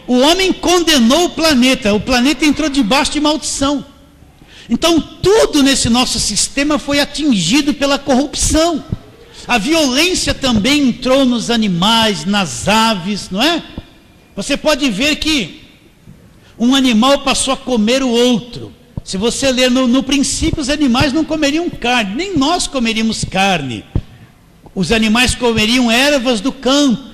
O homem condenou o planeta entrou debaixo de maldição. Então tudo nesse nosso sistema foi atingido pela corrupção. A violência também entrou nos animais, nas aves, não é? Você pode ver que um animal passou a comer o outro. Se você ler no princípio, os animais não comeriam carne, nem nós comeríamos carne. Os animais comeriam ervas do campo.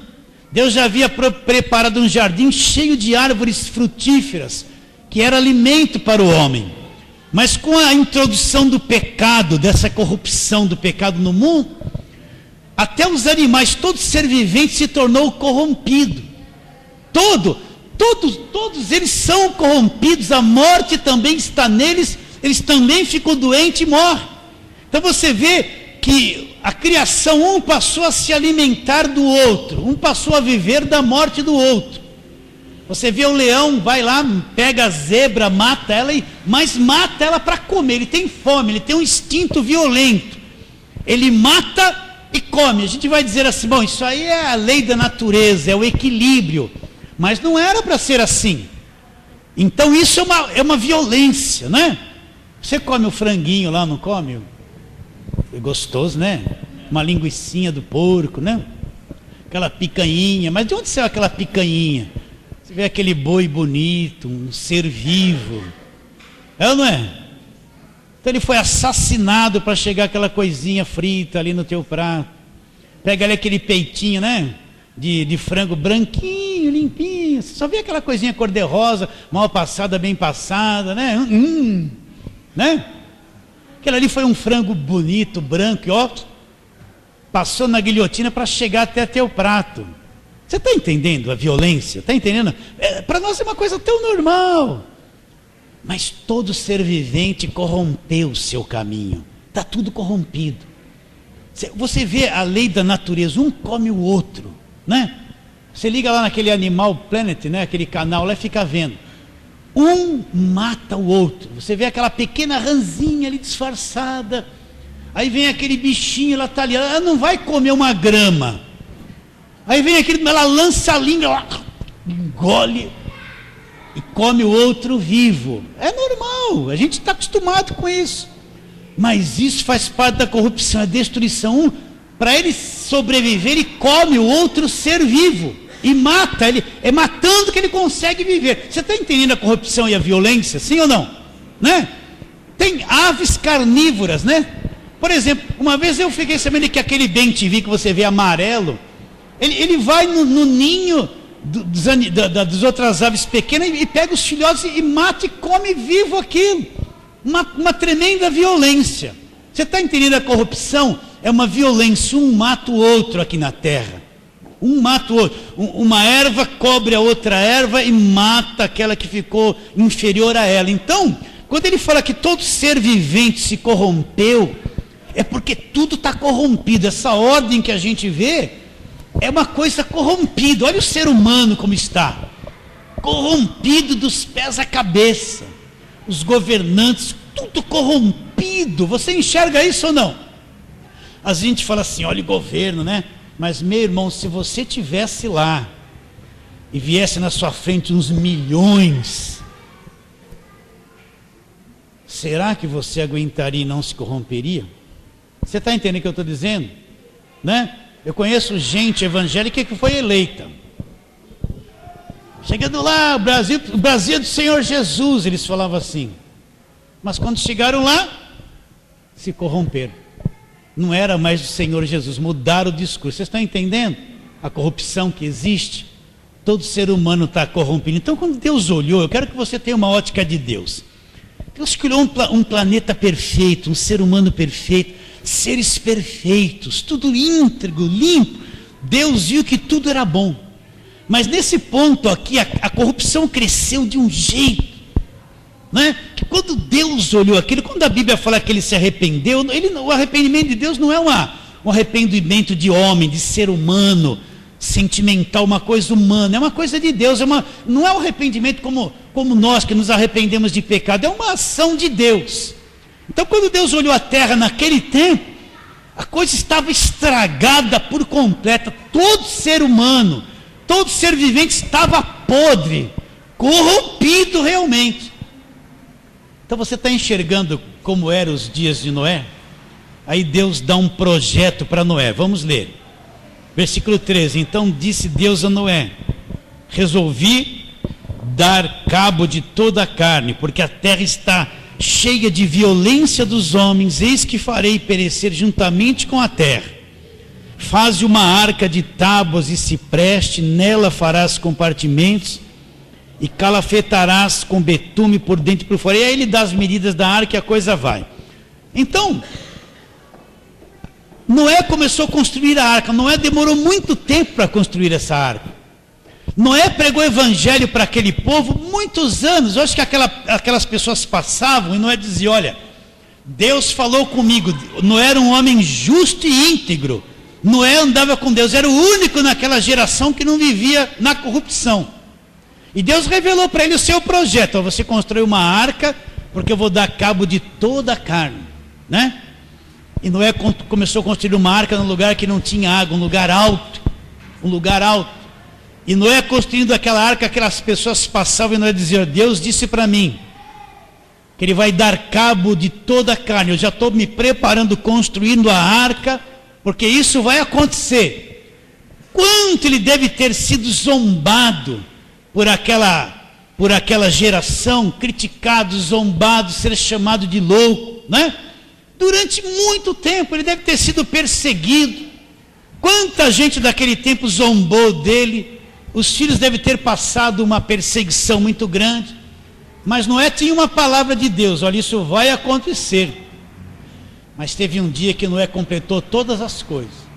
Deus já havia preparado um jardim cheio de árvores frutíferas, que era alimento para o homem. Mas com a introdução do pecado, dessa corrupção do pecado no mundo, até os animais, todo ser vivente se tornou corrompido. Todos eles são corrompidos, a morte também está neles, eles também ficam doentes e morrem. Então você vê que a criação, um passou a se alimentar do outro, um passou a viver da morte do outro. Você vê o leão, vai lá, pega a zebra, mata ela, mas mata ela para comer, ele tem fome, ele tem um instinto violento, ele mata e come. A gente vai dizer assim, bom, isso aí é a lei da natureza, é o equilíbrio, mas não era para ser assim. Então isso é uma violência, né? Você come o franguinho lá, não come? É gostoso, né? Uma linguicinha do porco, né? Aquela picanhinha, mas de onde saiu aquela picanhinha? Você vê aquele boi bonito, um ser vivo, é ou não é? Então ele foi assassinado para chegar aquela coisinha frita ali no teu prato. Pega ali aquele peitinho, né? De frango branquinho, limpinho. Você só vê aquela coisinha cor-de-rosa, mal passada, bem passada, né? Né? Aquele ali foi um frango bonito, branco, e ó, passou na guilhotina para chegar até teu prato. Você está entendendo a violência? Está entendendo? Para nós é uma coisa tão normal. Mas todo ser vivente corrompeu o seu caminho. Está tudo corrompido. Você vê a lei da natureza, um come o outro, né? Você liga lá naquele Animal Planet, né? Aquele canal lá e fica vendo. Um mata o outro. Você vê aquela pequena rãzinha ali disfarçada. Aí vem aquele bichinho, ela está ali, ela não vai comer uma grama. Aí vem aquele, ela lança a língua, ela engole e come o outro vivo. É normal, a gente está acostumado com isso. Mas isso faz parte da corrupção, a destruição. Para ele sobreviver, ele come o outro ser vivo e mata ele. É matando que ele consegue viver. Você está entendendo a corrupção e a violência, sim ou não? Né? Tem aves carnívoras, né? Por exemplo, uma vez eu fiquei sabendo que aquele bem-te-vi que você vê amarelo, ele vai no ninho das outras aves pequenas e pega os filhotes e mata e come vivo aquilo. Uma tremenda violência. Você está entendendo a corrupção? É uma violência, um mata o outro aqui na terra. Um mata o outro. Uma erva cobre a outra erva e mata aquela que ficou inferior a ela. Então, quando ele fala que todo ser vivente se corrompeu, é porque tudo está corrompido. Essa ordem que a gente vê é uma coisa corrompida. Olha o ser humano como está. Corrompido dos pés à cabeça. Os governantes, tudo corrompido. Você enxerga isso ou não? A gente fala assim, olha o governo, né? Mas meu irmão, se você tivesse lá e viesse na sua frente uns milhões, será que você aguentaria e não se corromperia? Você está entendendo o que eu estou dizendo? Né? Eu conheço gente evangélica que foi eleita. Chegando lá, o Brasil é do Senhor Jesus, eles falavam assim. Mas quando chegaram lá, se corromperam. Não era mais do Senhor Jesus, mudaram o discurso. Vocês estão entendendo a corrupção que existe? Todo ser humano está corrompido. Então, quando Deus olhou, eu quero que você tenha uma ótica de Deus. Deus criou um planeta perfeito, um ser humano perfeito, seres perfeitos, tudo íntegro, limpo. Deus viu que tudo era bom. Mas nesse ponto aqui, a corrupção cresceu de um jeito, né? Que quando Deus olhou aquilo, quando a Bíblia fala que ele se arrependeu, o arrependimento de Deus não é um arrependimento de homem, de ser humano, sentimental, uma coisa humana, é uma coisa de Deus, não é um arrependimento como nós que nos arrependemos de pecado, é uma ação de Deus. Então quando Deus olhou a terra naquele tempo, a coisa estava estragada por completo, todo ser humano, todo ser vivente estava podre, corrompido realmente. Então você está enxergando como eram os dias de Noé? Aí Deus dá um projeto para Noé, vamos ler. Versículo 13, então disse Deus a Noé: resolvi dar cabo de toda a carne, porque a terra está cheia de violência dos homens, eis que farei perecer juntamente com a terra. Faze uma arca de tábuas e cipreste, nela farás compartimentos, e calafetarás com betume por dentro e por fora. E aí ele dá as medidas da arca e a coisa vai. Então, Noé começou a construir a arca. Noé demorou muito tempo para construir essa arca. Noé pregou o evangelho para aquele povo muitos anos. Eu acho que aquelas pessoas passavam e Noé dizia: olha, Deus falou comigo. Noé era um homem justo e íntegro. Noé andava com Deus, era o único naquela geração que não vivia na corrupção. E Deus revelou para ele o seu projeto: você constrói uma arca, porque eu vou dar cabo de toda a carne, né? E Noé começou a construir uma arca num lugar que não tinha água, um lugar alto. E Noé construindo aquela arca, aquelas pessoas passavam e Noé dizia: Deus disse para mim que Ele vai dar cabo de toda a carne. Eu já estou me preparando, construindo a arca, porque isso vai acontecer. Quanto ele deve ter sido zombado por aquela geração, criticado, zombado, ser chamado de louco, né? Durante muito tempo ele deve ter sido perseguido. Quanta gente daquele tempo zombou dele. Os filhos devem ter passado uma perseguição muito grande. Mas Noé tinha uma palavra de Deus: olha, isso vai acontecer. Mas teve um dia que Noé completou todas as coisas.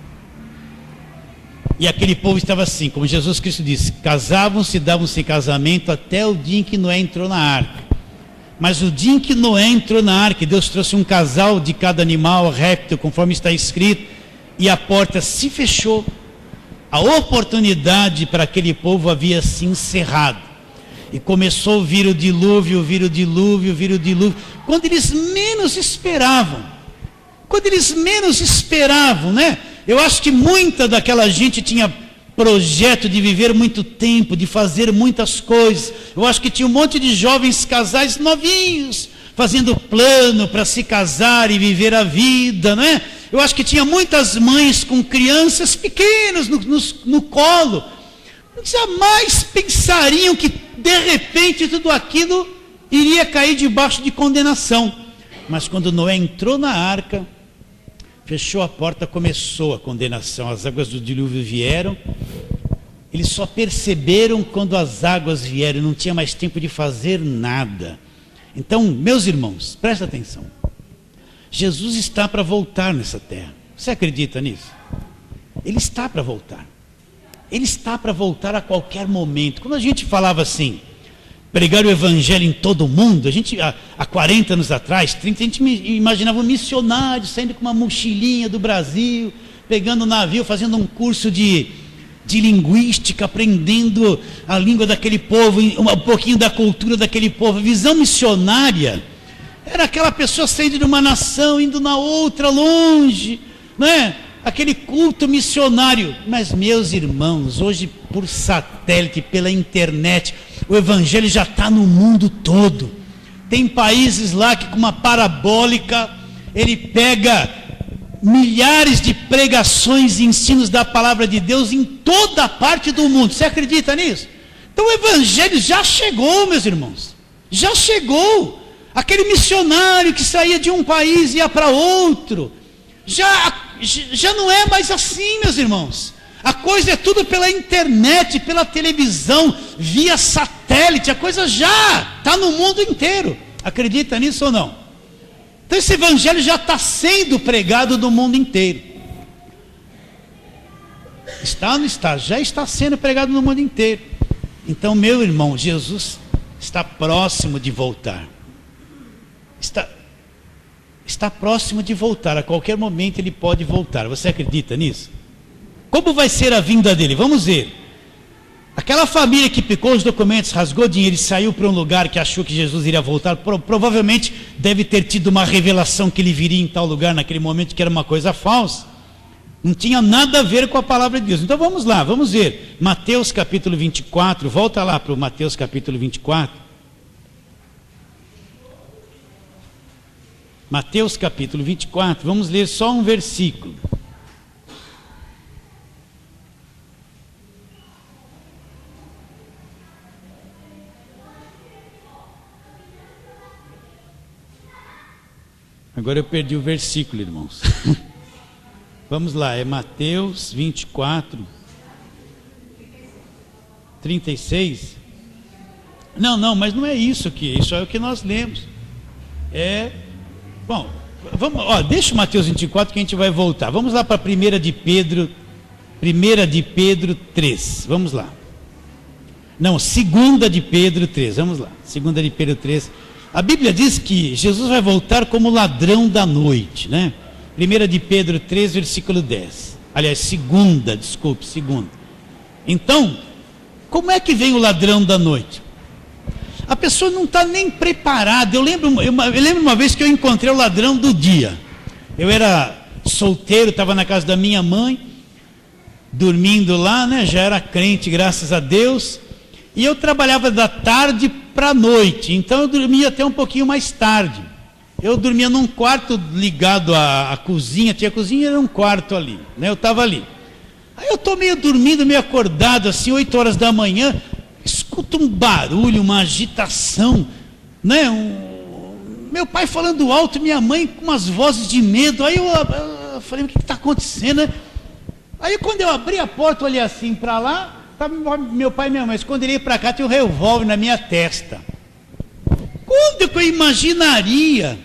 E aquele povo estava assim, como Jesus Cristo disse: casavam-se, davam-se em casamento até o dia em que Noé entrou na arca. Mas o dia em que Noé entrou na arca, Deus trouxe um casal de cada animal, réptil, conforme está escrito, e a porta se fechou. A oportunidade para aquele povo havia se encerrado. E começou a vir o dilúvio, quando eles menos esperavam. Né? Eu acho que muita daquela gente tinha projeto de viver muito tempo, de fazer muitas coisas. Eu acho que tinha um monte de jovens casais novinhos, fazendo plano para se casar e viver a vida, não é? Eu acho que tinha muitas mães com crianças pequenas no colo. Jamais pensariam que de repente tudo aquilo iria cair debaixo de condenação. Mas quando Noé entrou na arca, fechou a porta, começou a condenação. As águas do dilúvio vieram. Eles só perceberam quando as águas vieram, não tinha mais tempo de fazer nada. Então, meus irmãos, presta atenção. Jesus está para voltar nessa terra. Você acredita nisso? Ele está para voltar. Ele está para voltar a qualquer momento. Quando a gente falava assim, pregar o evangelho em todo o mundo, a gente, há 40 anos atrás, 30, a gente imaginava um missionário saindo com uma mochilinha do Brasil, pegando um navio, fazendo um curso de linguística, aprendendo a língua daquele povo, um pouquinho da cultura daquele povo. A visão missionária era aquela pessoa saindo de uma nação, indo na outra, longe, não é? Aquele culto missionário. Mas, meus irmãos, hoje por satélite, pela internet, o evangelho já está no mundo todo. Tem países lá que com uma parabólica ele pega milhares de pregações e ensinos da palavra de Deus em toda a parte do mundo. Você acredita nisso? Então o evangelho já chegou, meus irmãos. Já chegou. Aquele missionário que saía de um país e ia para outro, já não é mais assim, meus irmãos. A coisa é tudo pela internet, pela televisão, via satélite. A coisa já está no mundo inteiro. Acredita nisso ou não? Então esse evangelho já está sendo pregado no mundo inteiro. Está ou não está? Já está sendo pregado no mundo inteiro. Então, meu irmão, Jesus está próximo de voltar. Está próximo de voltar. A qualquer momento ele pode voltar. Você acredita nisso? Como vai ser a vinda dele? Vamos ver. Aquela família que picou os documentos, rasgou dinheiro e saiu para um lugar que achou que Jesus iria voltar, provavelmente deve ter tido uma revelação que ele viria em tal lugar naquele momento, que era uma coisa falsa. Não tinha nada a ver com a palavra de Deus. Então vamos lá, vamos ver. Mateus capítulo 24, volta lá para o Mateus capítulo 24. Mateus capítulo 24, vamos ler só um versículo. Agora eu perdi o versículo, irmãos. Vamos lá, é Mateus 24, 36. Não, mas não é isso aqui, isso é o que nós lemos. Bom, vamos, deixa o Mateus 24 que a gente vai voltar. Vamos lá para 1 de Pedro 3, vamos lá. Não, 2 de Pedro 3, vamos lá. 2 de Pedro 3. A Bíblia diz que Jesus vai voltar como ladrão da noite, né? 1 de Pedro 3, versículo 10. Aliás, 2. Então, como é que vem o ladrão da noite? A pessoa não está nem preparada. Eu lembro uma vez que eu encontrei o ladrão do dia. Eu era solteiro, estava na casa da minha mãe, dormindo lá, né? Já era crente, graças a Deus. E eu trabalhava da tarde para a noite, então eu dormia até um pouquinho mais tarde. Eu dormia num quarto ligado à cozinha, tinha cozinha, era um quarto ali, né? Eu estava ali. Aí eu estou meio dormindo, meio acordado, assim, 8 horas da manhã, escuto um barulho, uma agitação, né? Meu pai falando alto, minha mãe com umas vozes de medo. Aí eu falei, o que está acontecendo, né? Aí quando eu abri a porta, olhei assim para lá, meu pai e minha mãe, quando ele ia para cá, tinha um revólver na minha testa. Quando que eu imaginaria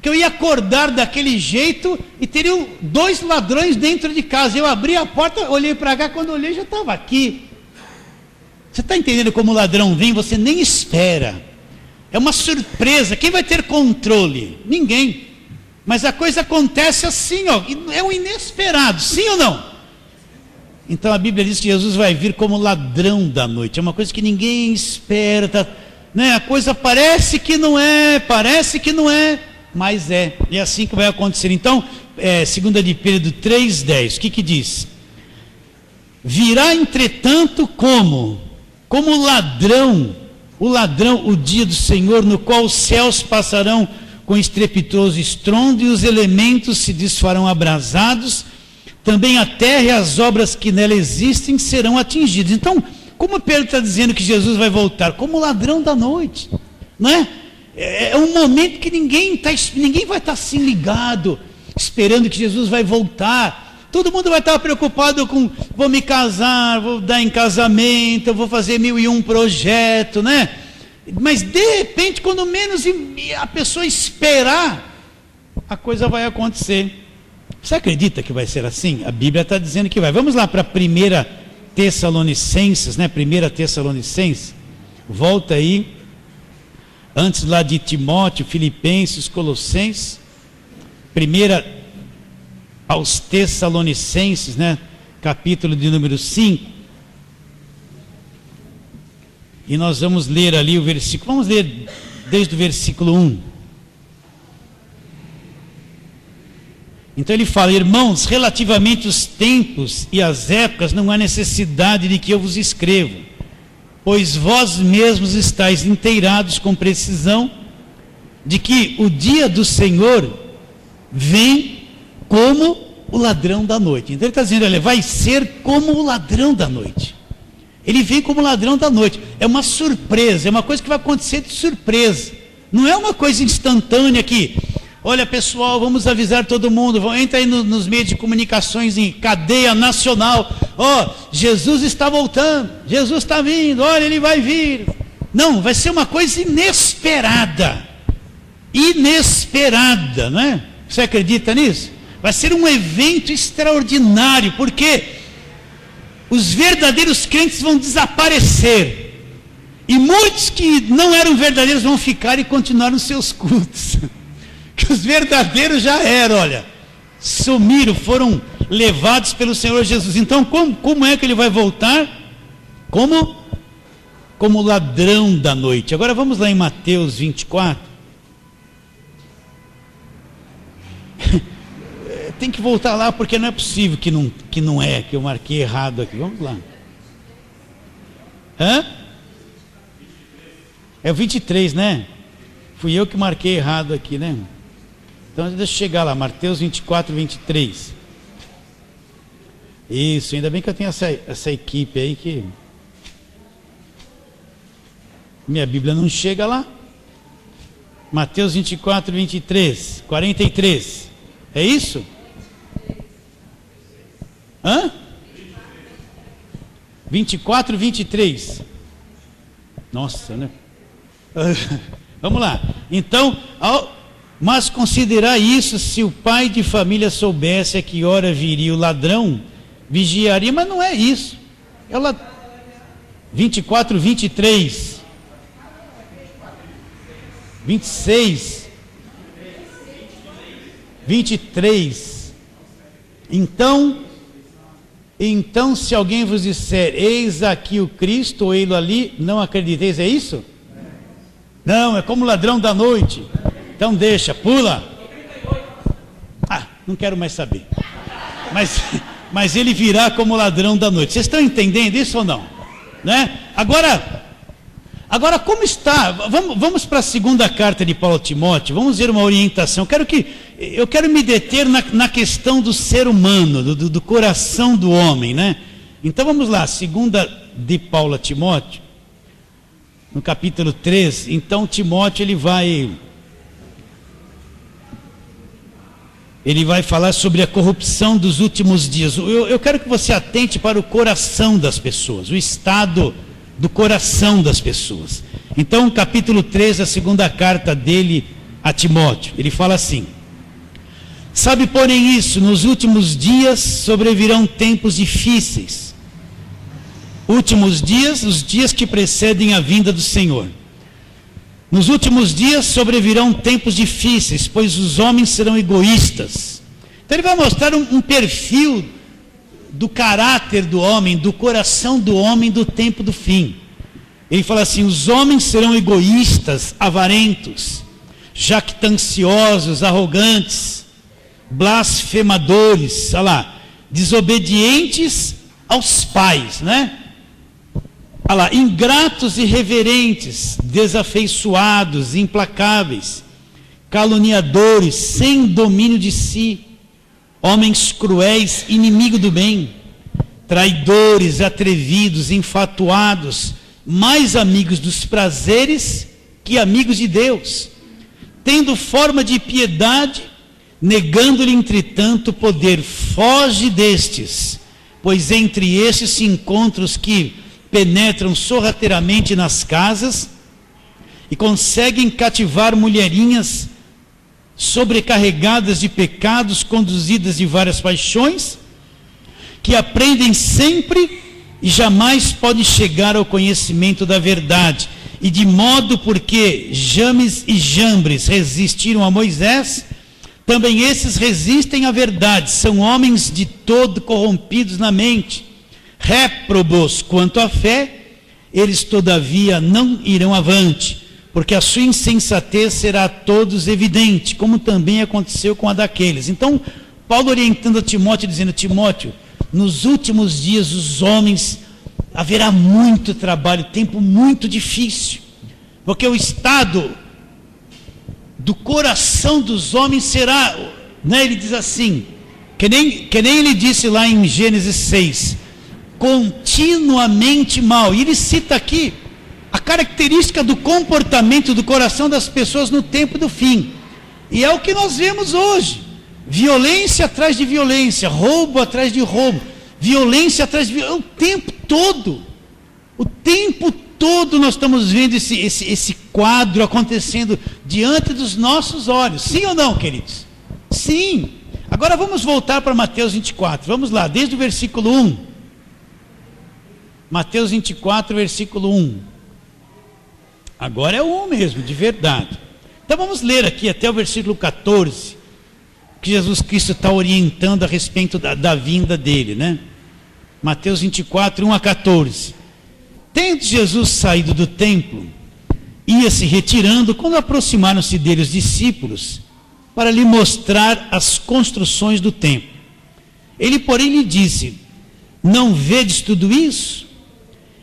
que eu ia acordar daquele jeito e teriam 2 ladrões dentro de casa? Eu abri a porta, olhei para cá, quando olhei já estava aqui. Você está entendendo como o ladrão vem? Você nem espera. É uma surpresa. Quem vai ter controle? Ninguém. Mas a coisa acontece assim, é um inesperado, sim ou não? Então a Bíblia diz que Jesus vai vir como ladrão da noite. É uma coisa que ninguém espera, né? A coisa parece que não é, mas é. E é assim que vai acontecer. Então, 2 de Pedro 3,10, o que diz? Virá entretanto como ladrão, o dia do Senhor, no qual os céus passarão com estrepitoso estrondo e os elementos se desfarão abrasados. Também a terra e as obras que nela existem serão atingidas. Então, como Pedro está dizendo que Jesus vai voltar? Como ladrão da noite, não é? É um momento que ninguém vai estar assim ligado, esperando que Jesus vai voltar. Todo mundo vai estar preocupado com, vou me casar, vou dar em casamento, vou fazer 1001 projetos, né? Mas de repente, quando menos a pessoa esperar, a coisa vai acontecer. Você acredita que vai ser assim? A Bíblia está dizendo que vai. Vamos lá para 1 Tessalonicenses, né? 1 Tessalonicenses, volta aí, antes lá de Timóteo, Filipenses, Colossenses, 1 aos Tessalonicenses, né? Capítulo de número 5. E nós vamos ler ali o versículo, vamos ler desde o versículo 1. Então ele fala: irmãos, relativamente aos tempos e às épocas, não há necessidade de que eu vos escreva, pois vós mesmos estáis inteirados com precisão de que o dia do Senhor vem como o ladrão da noite. Então ele está dizendo, olha, vai ser como o ladrão da noite. Ele vem como o ladrão da noite. É uma surpresa, é uma coisa que vai acontecer de surpresa. Não é uma coisa instantânea que, olha pessoal, vamos avisar todo mundo, entra aí nos meios de comunicações em cadeia nacional, Jesus está voltando, Jesus está vindo, olha, ele vai vir. Não, vai ser uma coisa inesperada, não é? Você acredita nisso? Vai ser um evento extraordinário, porque os verdadeiros crentes vão desaparecer, e muitos que não eram verdadeiros vão ficar e continuar nos seus cultos. Que os verdadeiros já eram, olha, sumiram, foram levados pelo Senhor Jesus. Então como é que ele vai voltar? Como ladrão da noite. Agora vamos lá em Mateus 24. tem que voltar lá, porque não é possível que não é, que eu marquei errado aqui. Vamos lá. Hã? É o 23, né? Fui eu que marquei errado aqui, né? Então deixa eu chegar lá, Mateus 24, 23. Isso, ainda bem que eu tenho essa equipe aí que... Minha Bíblia não chega lá. Mateus 24, 23, 43. É isso? Hã? 24, 23. Nossa, né? Vamos lá. Então, mas considerar isso, se o pai de família soubesse a que hora viria o ladrão, vigiaria, mas não é isso. Ela 24, 23. 26. 23. Então, se alguém vos disser, eis aqui o Cristo, ou ele ali, não acrediteis, é isso? Não, é como ladrão da noite. Então deixa, pula. Não quero mais saber. Mas ele virá como ladrão da noite. Vocês estão entendendo isso ou não? Né? Agora como está? Vamos para a segunda carta de Paulo a Timóteo. Vamos ver uma orientação. Eu quero me deter na questão do ser humano, do coração do homem, né? Então vamos lá, segunda de Paulo a Timóteo, no capítulo 3. Então Timóteo ele vai falar sobre a corrupção dos últimos dias. Eu quero que você atente para o coração das pessoas, o estado do coração das pessoas. Então, capítulo 3, a segunda carta dele a Timóteo, ele fala assim: sabe, porém, isso, nos últimos dias sobrevirão tempos difíceis. Últimos dias, os dias que precedem a vinda do Senhor. Nos últimos dias sobrevirão tempos difíceis, pois os homens serão egoístas. Então ele vai mostrar um perfil do caráter do homem, do coração do homem do tempo do fim. Ele fala assim: os homens serão egoístas, avarentos, jactanciosos, arrogantes, blasfemadores, olha lá, desobedientes aos pais, né? Olha lá, ingratos e irreverentes, desafeiçoados, implacáveis, caluniadores, sem domínio de si, homens cruéis, inimigo do bem, traidores, atrevidos, enfatuados, mais amigos dos prazeres que amigos de Deus, tendo forma de piedade, negando-lhe entretanto o poder. Foge destes, pois entre estes se encontram os que penetram sorrateiramente nas casas e conseguem cativar mulherinhas sobrecarregadas de pecados, conduzidas de várias paixões, que aprendem sempre e jamais podem chegar ao conhecimento da verdade. E de modo porque James e Jambres resistiram a Moisés, também esses resistem à verdade. São homens de todo corrompidos na mente, réprobos quanto à fé, eles todavia não irão avante, porque a sua insensatez será a todos evidente, como também aconteceu com a daqueles. Então, Paulo orientando a Timóteo, dizendo: Timóteo, nos últimos dias os homens, haverá muito trabalho, tempo muito difícil, porque o estado do coração dos homens será, né, ele diz assim, que nem ele disse lá em Gênesis 6, continuamente mal. E ele cita aqui a característica do comportamento do coração das pessoas no tempo do fim, e é o que nós vemos hoje: violência atrás de violência, roubo atrás de roubo, violência atrás de violência, o tempo todo nós estamos vendo esse quadro acontecendo diante dos nossos olhos. Sim ou não, queridos? Sim. Agora vamos voltar para Mateus 24, vamos lá, desde o versículo 1. Mateus 24, versículo 1. Agora é o 1 mesmo, de verdade. Então vamos ler aqui até o versículo 14, que Jesus Cristo está orientando a respeito da vinda dele, né? Mateus 24, 1 a 14. Tendo Jesus saído do templo, ia se retirando, quando aproximaram-se dele os discípulos, para lhe mostrar as construções do templo. Ele, porém, lhe disse: não vedes tudo isso?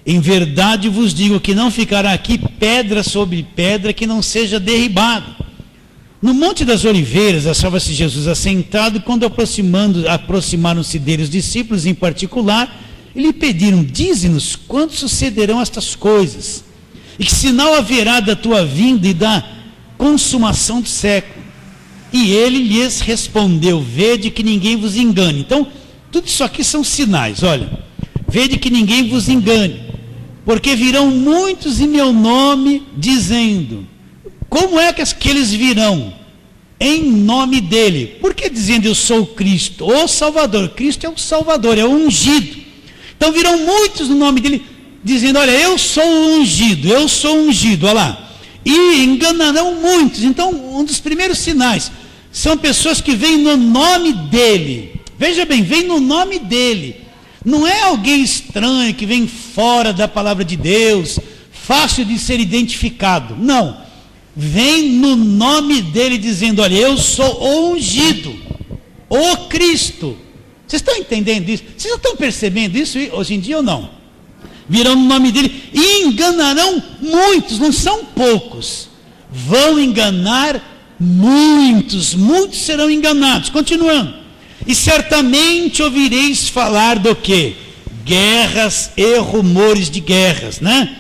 Em verdade vos digo que não ficará aqui pedra sobre pedra que não seja derribado. No Monte das Oliveiras achava-se Jesus assentado, quando aproximaram-se dele os discípulos em particular, e lhe pediram: dize-nos quando sucederão estas coisas, e que sinal haverá da tua vinda e da consumação do século. E ele lhes respondeu: vede que ninguém vos engane. Então, tudo isso aqui são sinais, olha. Vede que ninguém vos engane, porque virão muitos em meu nome, dizendo. Como é que eles virão? Em nome dele. Por que dizendo eu sou o Cristo, o Salvador? Cristo é o Salvador, é o ungido. Então virão muitos no nome dele, dizendo: olha, eu sou o ungido, olha lá. E enganarão muitos. Então, um dos primeiros sinais são pessoas que vêm no nome dele. Veja bem, vem no nome dele. Não é alguém estranho que vem fora da palavra de Deus, fácil de ser identificado. Não. Vem no nome dele dizendo: olha, eu sou o ungido, o Cristo. Vocês estão entendendo isso? Vocês já estão percebendo isso hoje em dia ou não? Virão no nome dele e enganarão muitos, não são poucos. Vão enganar muitos, muitos serão enganados. Continuando. E certamente ouvireis falar do quê? Guerras e rumores de guerras, né?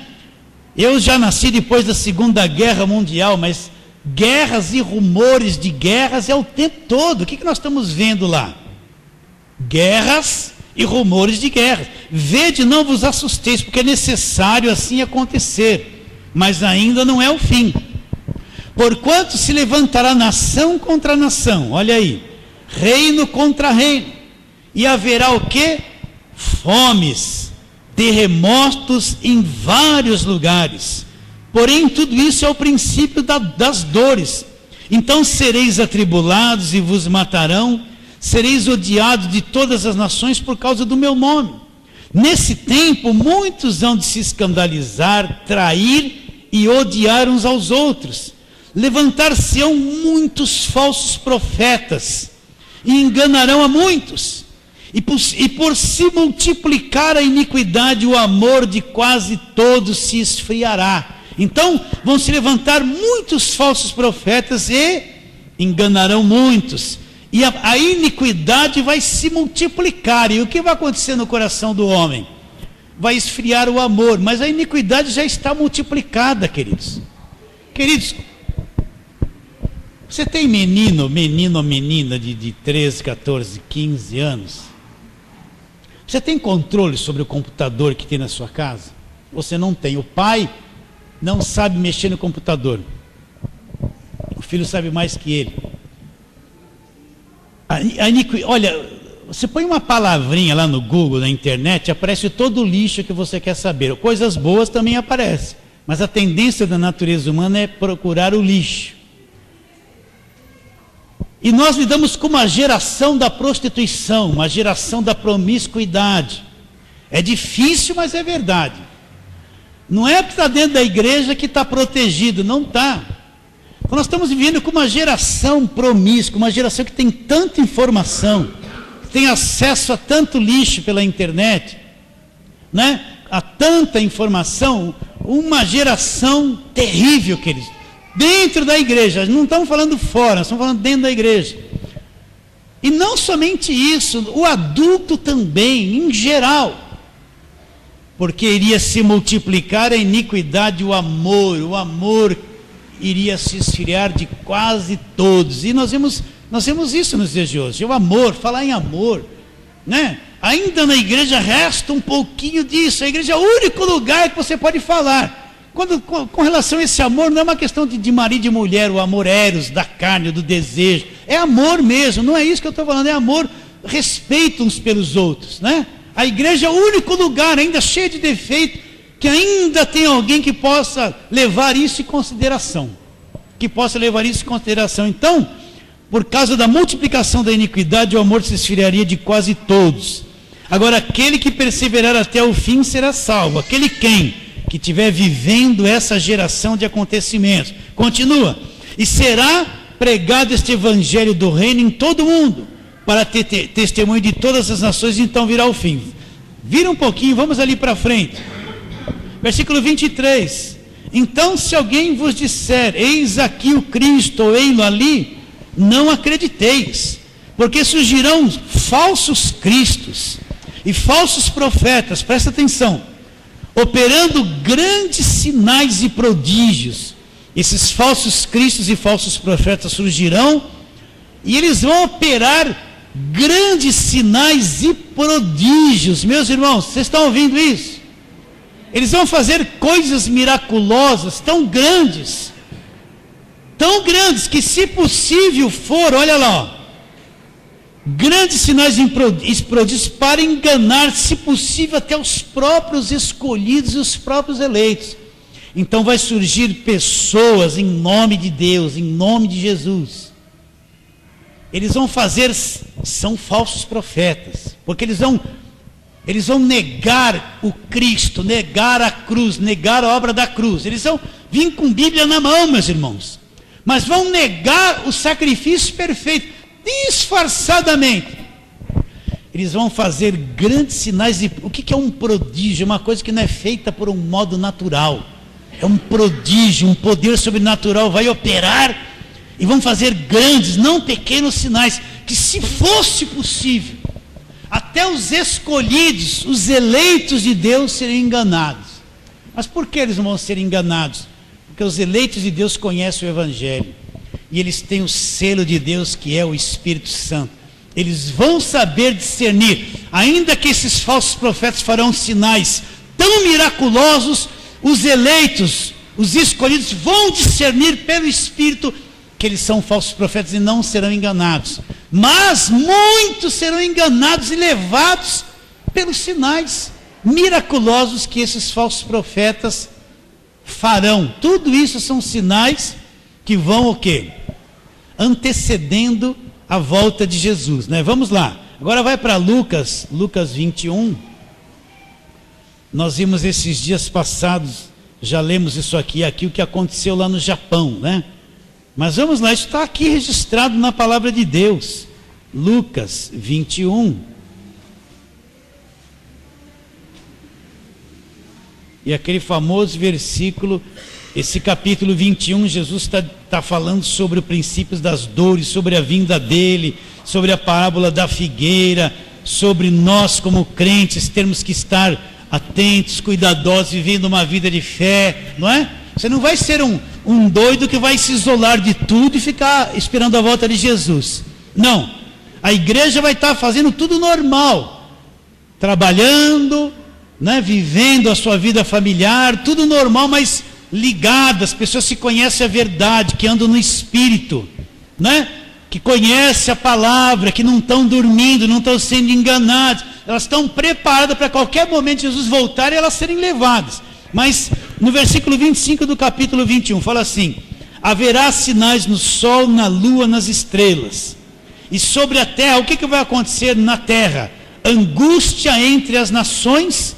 Eu já nasci depois da Segunda Guerra Mundial, mas guerras e rumores de guerras é o tempo todo. O que nós estamos vendo lá? Guerras e rumores de guerras. Vede, não vos assusteis, porque é necessário assim acontecer, mas ainda não é o fim. Porquanto se levantará nação contra nação, olha aí, reino contra reino, e haverá o quê? Fomes, terremotos em vários lugares. Porém, tudo isso é o princípio das dores. Então sereis atribulados e vos matarão, sereis odiados de todas as nações por causa do meu nome. Nesse tempo, muitos hão de se escandalizar, trair e odiar uns aos outros. Levantar-se-ão muitos falsos profetas e enganarão a muitos. E por se multiplicar a iniquidade, o amor de quase todos se esfriará. Então, vão se levantar muitos falsos profetas e enganarão muitos. E a iniquidade vai se multiplicar. E o que vai acontecer no coração do homem? Vai esfriar o amor. Mas a iniquidade já está multiplicada, queridos. Queridos, você tem menino ou menina de 13, 14, 15 anos? Você tem controle sobre o computador que tem na sua casa? Você não tem. O pai não sabe mexer no computador. O filho sabe mais que ele. Olha, você põe uma palavrinha lá no Google, na internet, aparece todo o lixo que você quer saber. Coisas boas também aparecem, mas a tendência da natureza humana é procurar o lixo. E nós lidamos com uma geração da prostituição, uma geração da promiscuidade. É difícil, mas é verdade. Não é que está dentro da igreja que está protegido, não está. Então nós estamos vivendo com uma geração promíscua, uma geração que tem tanta informação, que tem acesso a tanto lixo pela internet, né? A tanta informação, uma geração terrível, queridos. Dentro da igreja, não estamos falando fora, estamos falando dentro da igreja. E não somente isso, o adulto também, em geral. Porque iria se multiplicar a iniquidade, o amor iria se esfriar de quase todos. E nós vemos isso nos dias de hoje. O amor, falar em amor, né? Ainda na igreja resta um pouquinho disso. A igreja é o único lugar que você pode falar. Com relação a esse amor, não é uma questão de marido e mulher, o amor eros, da carne, do desejo. É amor mesmo, não é isso que eu estou falando, é amor, respeito uns pelos outros, né? A igreja é o único lugar, ainda cheio de defeito, que ainda tem alguém que possa levar isso em consideração. Então, por causa da multiplicação da iniquidade, o amor se esfriaria de quase todos. Agora, aquele que perseverar até o fim será salvo. Aquele que estiver vivendo essa geração de acontecimentos. Continua. E será pregado este evangelho do reino em todo o mundo, para ter testemunho de todas as nações, e então virá o fim. Vira um pouquinho, vamos ali para frente. Versículo 23. Então, se alguém vos disser, eis aqui o Cristo, ou ei-lo ali, não acrediteis, porque surgirão falsos cristos e falsos profetas, presta atenção, operando grandes sinais e prodígios. Esses falsos cristos e falsos profetas surgirão, e eles vão operar grandes sinais e prodígios. Meus irmãos, vocês estão ouvindo isso? Eles vão fazer coisas miraculosas, tão grandes que, se possível for, olha lá, ó, grandes sinais e prodígios para enganar, se possível, até os próprios escolhidos e os próprios eleitos. Então vai surgir pessoas em nome de Deus, em nome de Jesus. Eles vão fazer, são falsos profetas, porque eles vão negar o Cristo, negar a cruz, negar a obra da cruz. Eles vão vir com Bíblia na mão, meus irmãos, mas vão negar o sacrifício perfeito, disfarçadamente. Eles vão fazer grandes sinais. O que é um prodígio? Uma coisa que não é feita por um modo natural. É um prodígio, um poder sobrenatural vai operar, e vão fazer grandes, não pequenos sinais, que, se fosse possível, até os escolhidos, os eleitos de Deus seriam enganados. Mas por que eles não vão ser enganados? Porque os eleitos de Deus conhecem o Evangelho, e eles têm o selo de Deus, que é o Espírito Santo. Eles vão saber discernir, ainda que esses falsos profetas farão sinais tão miraculosos, os eleitos, os escolhidos vão discernir pelo Espírito que eles são falsos profetas e não serão enganados. Mas muitos serão enganados e levados pelos sinais miraculosos que esses falsos profetas farão. Tudo isso são sinais que vão o quê? Antecedendo a volta de Jesus, né? Vamos lá. Agora vai para Lucas 21. Nós vimos esses dias passados, já lemos isso aqui o que aconteceu lá no Japão, né? Mas vamos lá, isso está aqui registrado na palavra de Deus. Lucas 21. E aquele famoso versículo, esse capítulo 21, Jesus está falando sobre os princípios das dores, sobre a vinda dele, sobre a parábola da figueira, sobre nós como crentes termos que estar atentos, cuidadosos, vivendo uma vida de fé, não é? Você não vai ser um doido que vai se isolar de tudo e ficar esperando a volta de Jesus. Não, a igreja vai estar fazendo tudo normal, trabalhando, né, vivendo a sua vida familiar, tudo normal, mas ligado. As pessoas que conhecem a verdade, que andam no Espírito, né, que conhecem a palavra, que não estão dormindo, não estão sendo enganados, elas estão preparadas para qualquer momento Jesus voltar e elas serem levadas. Mas no versículo 25 do capítulo 21, fala assim: haverá sinais no sol, na lua, nas estrelas, e sobre a terra, o que vai acontecer na terra? Angústia entre as nações,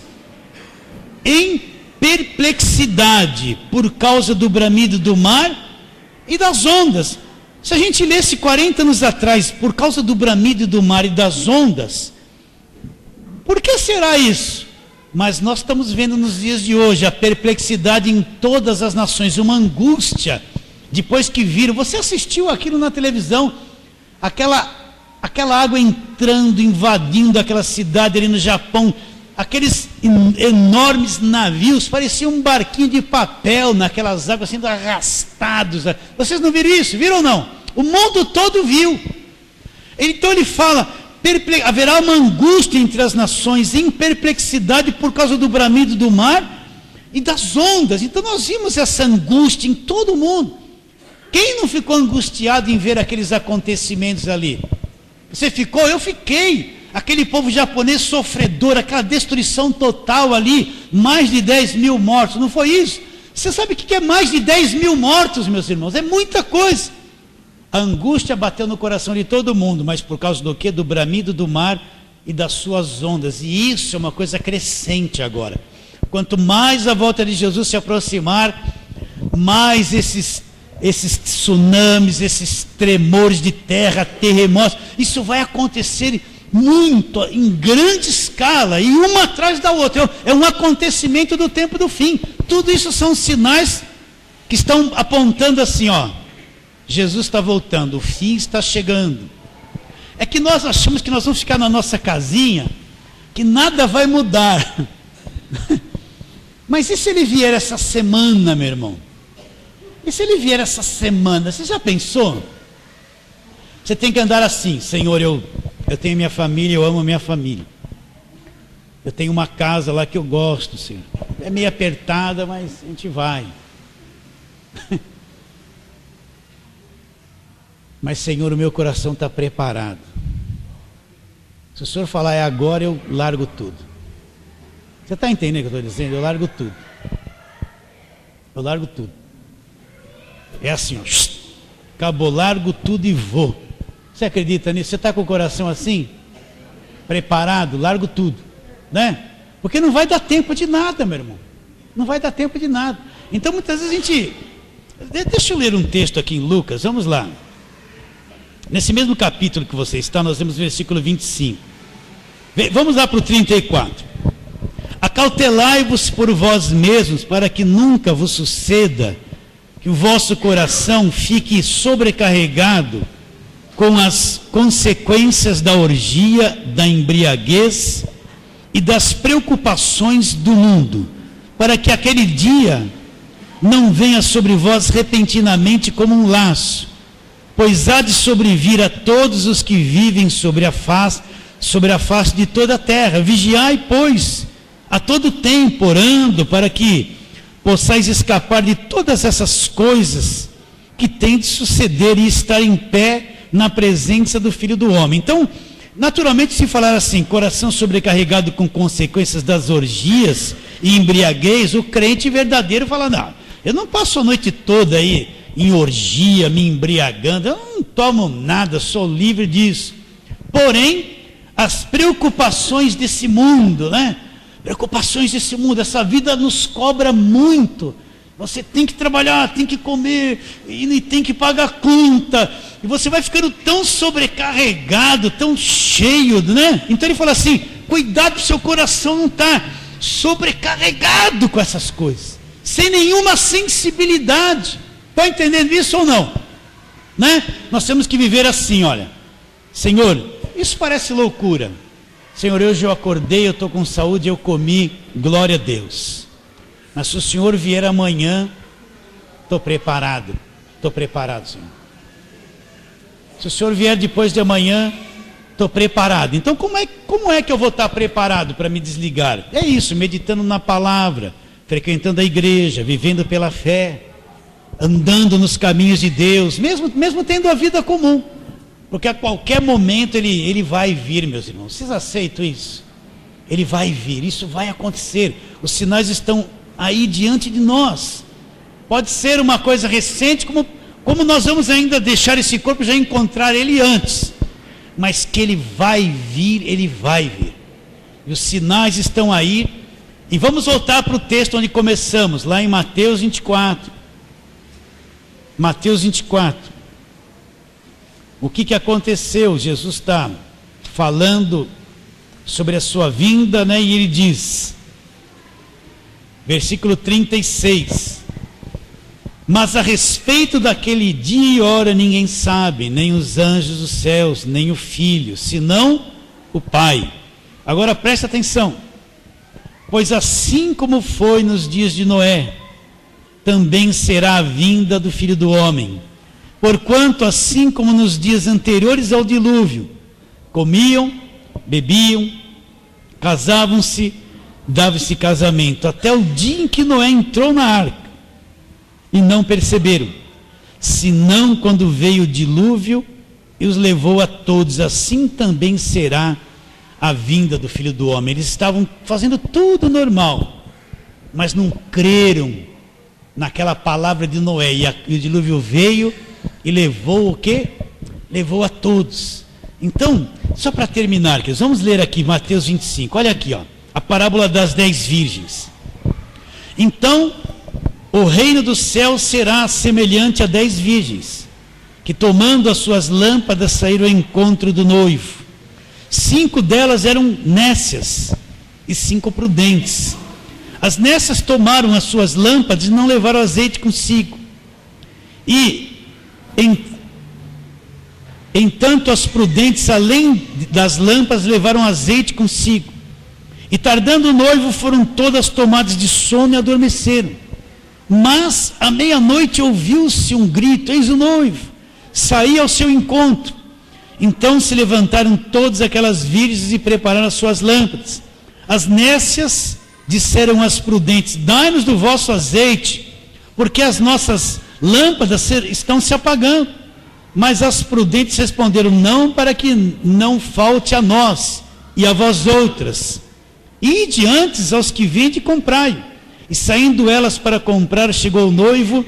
em perplexidade, por causa do bramido do mar e das ondas. Se a gente lesse 40 anos atrás, por causa do bramido do mar e das ondas, por que será isso? Mas nós estamos vendo nos dias de hoje a perplexidade em todas as nações, uma angústia, depois que viram. Você assistiu aquilo na televisão, aquela água entrando, invadindo aquela cidade ali no Japão, aqueles enormes navios, parecia um barquinho de papel naquelas águas sendo arrastados. Vocês não viram isso? Viram ou não? O mundo todo viu. Então ele fala: haverá uma angústia entre as nações, em perplexidade por causa do bramido do mar e das ondas. Então nós vimos essa angústia em todo o mundo. Quem não ficou angustiado em ver aqueles acontecimentos ali? Você ficou? Eu fiquei. Aquele povo japonês sofredor, aquela destruição total ali, mais de 10 mil mortos, não foi isso? Você sabe o que é mais de 10 mil mortos, meus irmãos? É muita coisa. A angústia bateu no coração de todo mundo, mas por causa do quê? Do bramido do mar e das suas ondas. E isso é uma coisa crescente agora. Quanto mais a volta de Jesus se aproximar, mais esses tsunamis, esses tremores de terra, terremotos, isso vai acontecer muito, em grande escala, e uma atrás da outra. É um acontecimento do tempo do fim. Tudo isso são sinais que estão apontando assim, ó, Jesus está voltando, o fim está chegando. É que nós achamos que nós vamos ficar na nossa casinha, que nada vai mudar. Mas e se ele vier essa semana, meu irmão? E se ele vier essa semana? Você já pensou? Você tem que andar assim: Senhor, eu tenho minha família, eu amo minha família. Eu tenho uma casa lá que eu gosto, Senhor. É meio apertada, mas a gente vai. Mas, Senhor, o meu coração está preparado. Se o Senhor falar é agora, eu largo tudo. Você está entendendo o que eu estou dizendo? Eu largo tudo. Eu largo tudo. É assim, ó, acabou, largo tudo e vou. Você acredita nisso? Você está com o coração assim? Preparado? Largo tudo, né? Porque não vai dar tempo de nada, meu irmão. Não vai dar tempo de nada. Então muitas vezes a gente... Deixa eu ler um texto aqui em Lucas, vamos lá. Nesse mesmo capítulo que você está, nós temos o versículo 25. Vamos lá para o 34. Acautelai-vos por vós mesmos, para que nunca vos suceda que o vosso coração fique sobrecarregado com as consequências da orgia, da embriaguez e das preocupações do mundo, para que aquele dia não venha sobre vós repentinamente como um laço, pois há de sobrevir a todos os que vivem sobre a face de toda a terra. Vigiai, pois, a todo tempo, orando, para que possais escapar de todas essas coisas que têm de suceder e estar em pé na presença do Filho do Homem. Então, naturalmente, se falar assim, coração sobrecarregado com consequências das orgias e embriaguez, o crente verdadeiro fala: não, eu não passo a noite toda aí em orgia, me embriagando, eu não tomo nada, sou livre disso. Porém, as preocupações desse mundo, né? Preocupações desse mundo, essa vida nos cobra muito. Você tem que trabalhar, tem que comer, e tem que pagar conta, e você vai ficando tão sobrecarregado, tão cheio, né? Então ele fala assim: cuidado para o seu coração não estar sobrecarregado com essas coisas, sem nenhuma sensibilidade. Está entendendo isso ou não? Né? Nós temos que viver assim, olha. Senhor, isso parece loucura. Senhor, hoje eu acordei, eu estou com saúde, eu comi, glória a Deus. Mas se o Senhor vier amanhã, estou preparado, Senhor. Se o Senhor vier depois de amanhã, estou preparado. Então como é que eu vou estar preparado para me desligar? É isso, meditando na palavra, frequentando a igreja, vivendo pela fé, andando nos caminhos de Deus, mesmo tendo a vida comum, porque a qualquer momento ele vai vir, meus irmãos. Vocês aceitam isso? Ele vai vir, isso vai acontecer. Os sinais estão aí diante de nós. Pode ser uma coisa recente, como nós vamos ainda deixar esse corpo já encontrar ele antes, mas que ele vai vir, ele vai vir. E os sinais estão aí. E vamos voltar para o texto onde começamos, lá em Mateus 24. Mateus 24. O que aconteceu? Jesus está falando sobre a sua vinda, né? E ele diz, versículo 36: mas a respeito daquele dia e hora ninguém sabe, nem os anjos dos céus, nem o Filho, senão o Pai. Agora presta atenção: pois assim como foi nos dias de Noé, também será a vinda do Filho do Homem. Porquanto assim como nos dias anteriores ao dilúvio, comiam, bebiam, casavam-se, dava-se casamento, até o dia em que Noé entrou na arca, e não perceberam, senão quando veio o dilúvio e os levou a todos. Assim também será a vinda do Filho do Homem. Eles estavam fazendo tudo normal, mas não creram naquela palavra de Noé, e o dilúvio veio e levou o quê? Levou a todos. Então, só para terminar, vamos ler aqui Mateus 25, olha aqui, ó, a parábola das 10 virgens. Então o reino dos céus será semelhante a 10 virgens, que tomando as suas lâmpadas saíram ao encontro do noivo. 5 delas eram nécias e 5 prudentes. As nécias tomaram as suas lâmpadas e não levaram azeite consigo. E, entanto, as prudentes, além das lâmpadas, levaram azeite consigo. E tardando o noivo, foram todas tomadas de sono e adormeceram. Mas, à meia-noite, ouviu-se um grito: eis o noivo, saí ao seu encontro. Então se levantaram todas aquelas virgens e prepararam as suas lâmpadas. As nécias disseram às prudentes: dai-nos do vosso azeite, porque as nossas lâmpadas estão se apagando. Mas as prudentes responderam: não, para que não falte a nós e a vós outras. Ide antes aos que vendem e comprai. E saindo elas para comprar, chegou o noivo,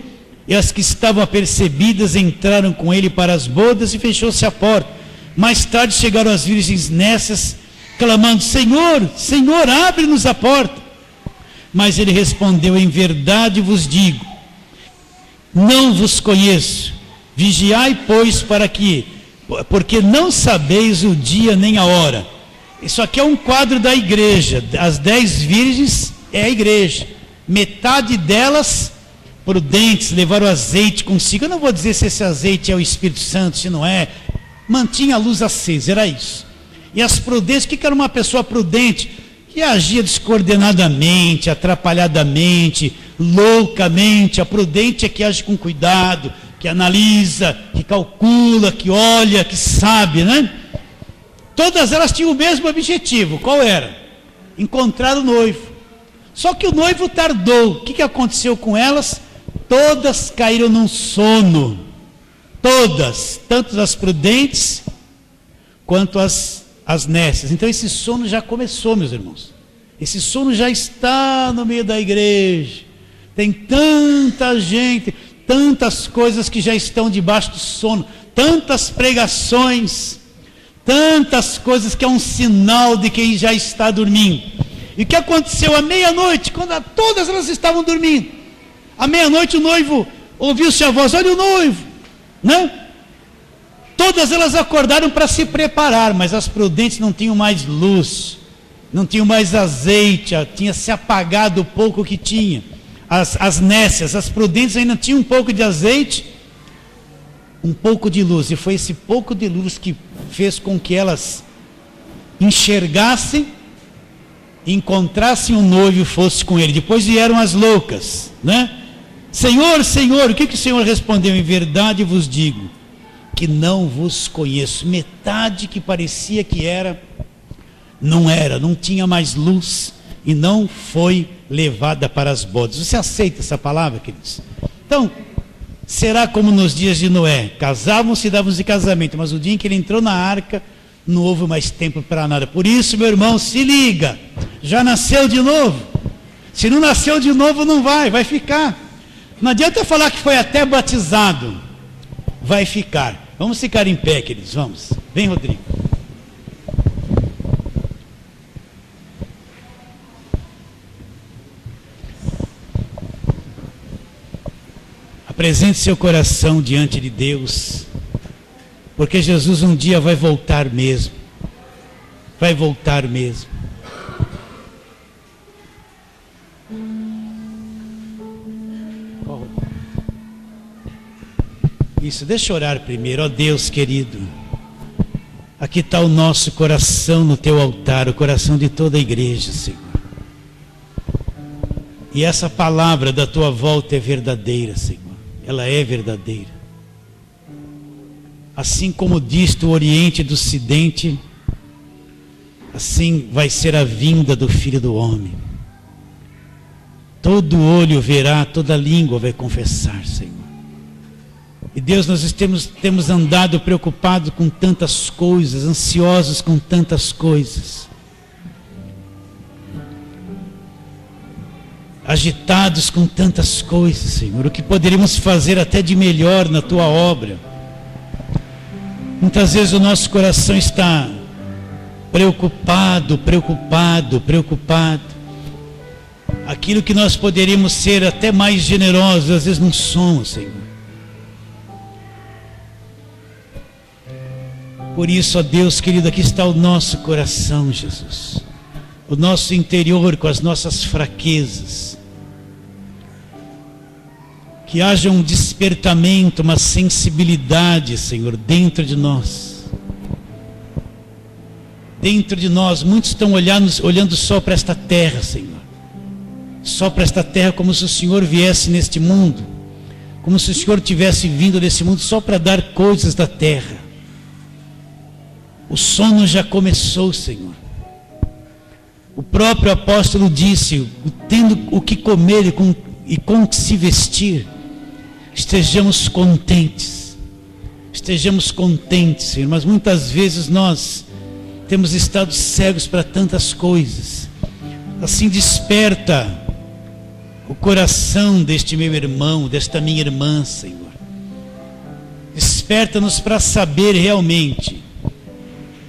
e as que estavam apercebidas entraram com ele para as bodas, e fechou-se a porta. Mais tarde chegaram as virgens nécias, clamando: Senhor, Senhor, abre-nos a porta. Mas ele respondeu: em verdade vos digo, não vos conheço. Vigiai, pois, porque não sabeis o dia nem a hora. Isso aqui é um quadro da igreja. As 10 virgens é a igreja. Metade delas prudentes, levaram azeite consigo. Eu não vou dizer se esse azeite é o Espírito Santo, se não é. Mantinha a luz acesa, era isso. E as prudentes, o que era uma pessoa prudente? Que agia descoordenadamente, atrapalhadamente, loucamente. A prudente é que age com cuidado, que analisa, que calcula, que olha, que sabe, né? Todas elas tinham o mesmo objetivo. Qual era? Encontrar o noivo. Só que o noivo tardou. O que aconteceu com elas? Todas caíram num sono. Todas, tanto as prudentes quanto as nécias. Então esse sono já começou, meus irmãos. Esse sono já está no meio da igreja. Tem tanta gente, tantas coisas que já estão debaixo do sono, tantas pregações, tantas coisas que é um sinal de quem já está dormindo. E o que aconteceu à meia-noite, quando todas elas estavam dormindo? À meia-noite o noivo ouviu-se a voz: olha o noivo, né? Todas elas acordaram para se preparar, mas as prudentes não tinham mais luz, não tinham mais azeite, tinha se apagado o pouco que tinha. As nécias, as prudentes ainda tinham um pouco de azeite, um pouco de luz, e foi esse pouco de luz que fez com que elas enxergassem, encontrassem o noivo e fossem com ele. Depois vieram as loucas, né? Senhor, Senhor, o que o Senhor respondeu? Em verdade vos digo que não vos conheço. Metade que parecia que era, não tinha mais luz e não foi levada para as bodas. Você aceita essa palavra, queridos? Então, será como nos dias de Noé: casavam-se e davam-se casamento, mas o dia em que ele entrou na arca, não houve mais tempo para nada. Por isso, meu irmão, se liga, já nasceu de novo. Se não nasceu de novo, não vai ficar. Não adianta falar que foi até batizado, vai ficar. Vamos ficar em pé, queridos, vamos. Vem, Rodrigo. Apresente seu coração diante de Deus, porque Jesus um dia vai voltar mesmo. Vai voltar mesmo. Isso, deixa eu orar primeiro. Ó Deus querido, aqui está o nosso coração no teu altar, o coração de toda a igreja, Senhor. E essa palavra da tua volta é verdadeira, Senhor. Ela é verdadeira. Assim como diste o Oriente do Ocidente, assim vai ser a vinda do Filho do Homem. Todo olho verá, toda língua vai confessar, Senhor. E Deus, nós temos andado preocupados com tantas coisas, ansiosos com tantas coisas, agitados com tantas coisas, Senhor. O que poderíamos fazer até de melhor na tua obra? Muitas vezes o nosso coração está preocupado. Aquilo que nós poderíamos ser até mais generosos, às vezes não somos, Senhor. Por isso, ó Deus querido, aqui está o nosso coração, Jesus. O nosso interior com as nossas fraquezas. Que haja um despertamento, uma sensibilidade, Senhor, dentro de nós. Dentro de nós, muitos estão olhando só para esta terra, Senhor. Só para esta terra, como se o Senhor viesse neste mundo. Como se o Senhor tivesse vindo nesse mundo só para dar coisas da terra. O sono já começou, Senhor. O próprio apóstolo disse, tendo o que comer e com o que se vestir, estejamos contentes. Estejamos contentes, Senhor. Mas muitas vezes nós temos estado cegos para tantas coisas. Assim desperta o coração deste meu irmão, desta minha irmã, Senhor. Desperta-nos para saber realmente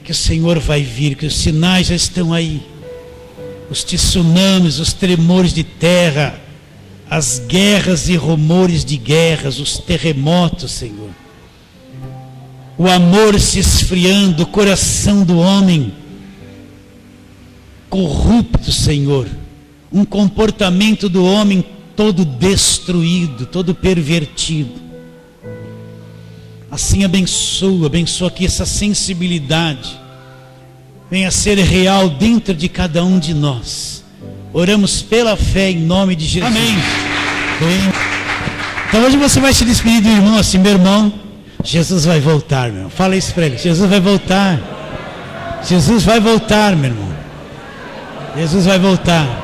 que o Senhor vai vir, que os sinais já estão aí. Os tsunamis, os tremores de terra, as guerras e rumores de guerras, os terremotos, Senhor. O amor se esfriando, o coração do homem corrupto, Senhor. Um comportamento do homem todo destruído, todo pervertido. Assim abençoa aqui essa sensibilidade. Venha ser real dentro de cada um de nós. Oramos pela fé em nome de Jesus. Amém. Então hoje você vai se despedir do irmão assim, meu irmão, Jesus vai voltar, meu irmão. Fala isso para ele, Jesus vai voltar. Jesus vai voltar, meu irmão. Jesus vai voltar.